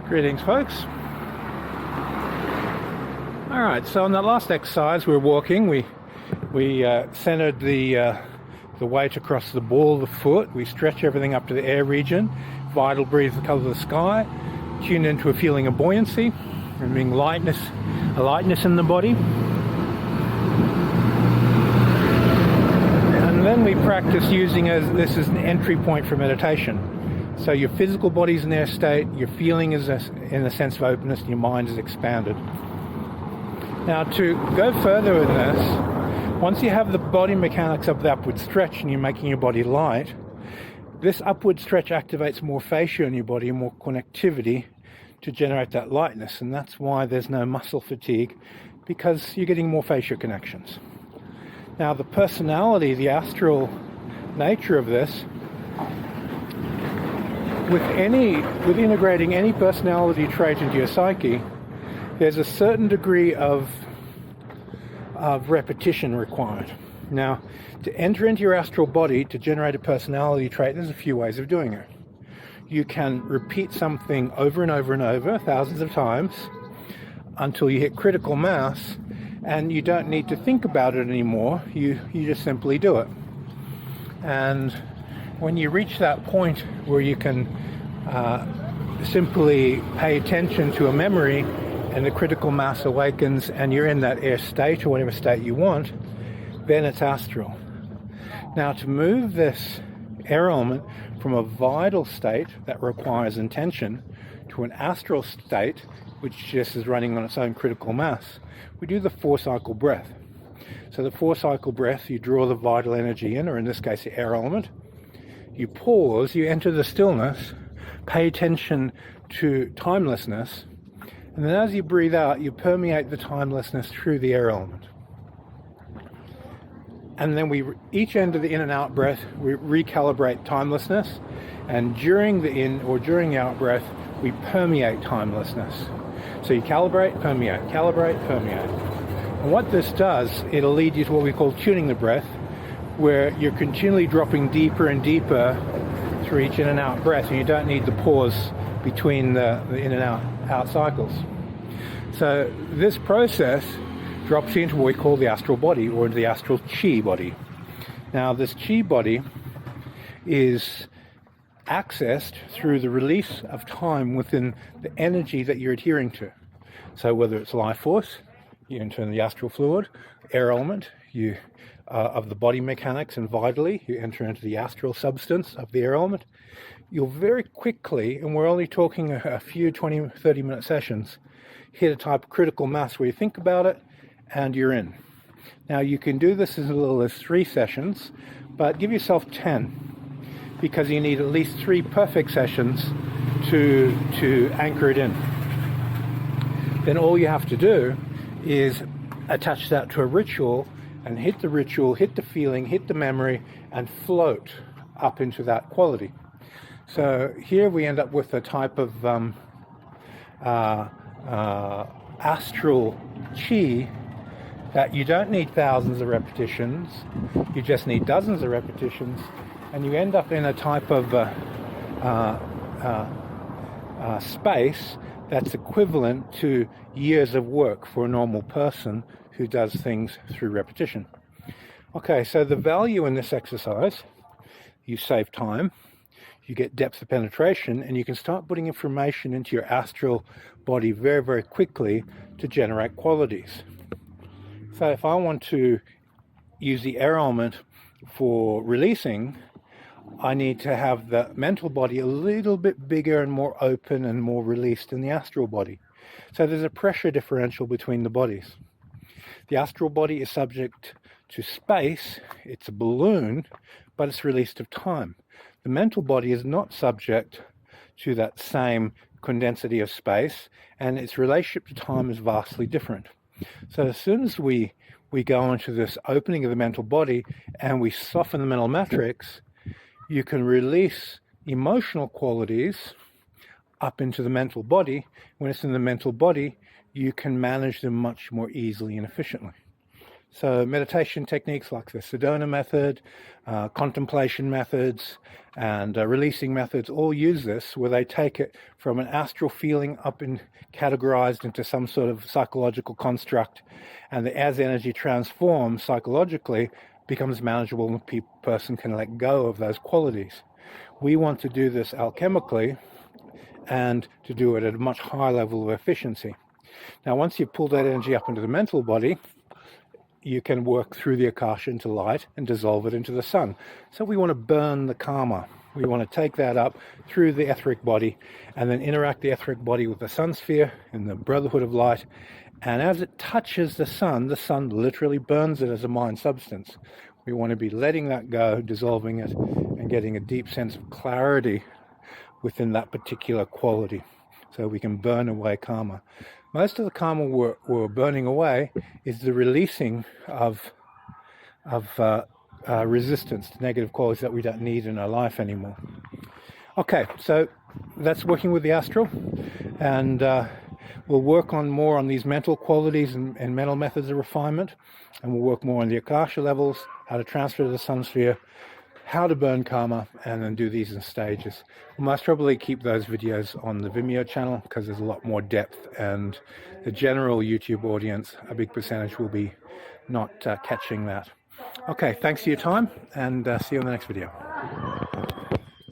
Greetings, folks. All right, so on that last exercise, we were walking. We centered the weight across the ball of the foot. We stretch everything up to the air region. Vital breathe the color of the sky. Tune into a feeling of buoyancy and being a lightness in the body. And then we practice using this as an entry point for meditation. So your physical body's in their state, your feeling is in a sense of openness, and your mind is expanded. Now, to go further in this, once you have the body mechanics of the upward stretch and you're making your body light, this upward stretch activates more fascia in your body and more connectivity to generate that lightness. And that's why there's no muscle fatigue, because you're getting more fascia connections. Now, the personality, the astral nature of this, with integrating any personality trait into your psyche, there's a certain degree of repetition required. Now, to enter into your astral body to generate a personality trait, there's a few ways of doing it. You can repeat something over and over and over, thousands of times, until you hit critical mass, and you don't need to think about it anymore. You just simply do it. And when you reach that point where you can simply pay attention to a memory and the critical mass awakens and you're in that air state or whatever state you want, then it's astral. Now, to move this air element from a vital state that requires intention to an astral state, which just is running on its own critical mass, we do the 4-cycle breath. So the 4-cycle breath, you draw the vital energy in, or in this case the air element. You pause, you enter the stillness, pay attention to timelessness, and then as you breathe out, you permeate the timelessness through the air element. And then each end of the in and out breath, we recalibrate timelessness, and during the in or during the out breath, we permeate timelessness. So you calibrate, permeate, permeate. And what this does, it'll lead you to what we call tuning the breath, where you're continually dropping deeper and deeper through each in and out breath, and you don't need the pause between the in and out cycles. So this process drops you into what we call the astral body, or into the astral chi body. Now, this chi body is accessed through the release of time within the energy that you're adhering to. So whether it's life force, you enter the astral fluid, air element, of the body mechanics, and vitally, you enter into the astral substance of the air element. You'll very quickly, and we're only talking a few 20, 30-minute sessions, hit a type of critical mass where you think about it and you're in. Now, you can do this as little as 3 sessions, but give yourself 10, because you need at least 3 perfect sessions to anchor it in. Then all you have to do is attach that to a ritual, and hit the ritual, hit the feeling, hit the memory, and float up into that quality. So here we end up with a type of astral chi that you don't need thousands of repetitions, you just need dozens of repetitions, and you end up in a type of space that's equivalent to years of work for a normal person who does things through repetition. Okay, so the value in this exercise, you save time, you get depth of penetration, and you can start putting information into your astral body very, very quickly to generate qualities. So if I want to use the air element for releasing, I need to have the mental body a little bit bigger and more open and more released than the astral body. So there's a pressure differential between the bodies. The astral body is subject to space, it's a balloon, but it's released of time. The mental body is not subject to that same condensity of space, and its relationship to time is vastly different. So as soon as we go into this opening of the mental body and we soften the mental matrix, you can release emotional qualities up into the mental body. When it's in the mental body, you can manage them much more easily and efficiently. So meditation techniques like the Sedona method, contemplation methods, and releasing methods all use this, where they take it from an astral feeling up and categorized into some sort of psychological construct, and as energy transforms psychologically, becomes manageable and the person can let go of those qualities. We want to do this alchemically and to do it at a much higher level of efficiency. Now, once you pull that energy up into the mental body, you can work through the akasha into light and dissolve it into the sun. So we want to burn the karma. We want to take that up through the etheric body and then interact the etheric body with the sun sphere in the brotherhood of light. And as it touches the sun literally burns it as a mind substance. We want to be letting that go, dissolving it, and getting a deep sense of clarity within that particular quality, so we can burn away karma. Most of the karma we're burning away is the releasing of resistance to negative qualities that we don't need in our life anymore. Okay, so that's working with the astral, and we'll work on more on these mental qualities and mental methods of refinement, and we'll work more on the akasha levels, how to transfer to the sun sphere, how to burn karma, and then do these in stages. We'll most probably keep those videos on the Vimeo channel because there's a lot more depth, and the general YouTube audience, a big percentage, will be not catching that. Okay, thanks for your time, and see you on the next video.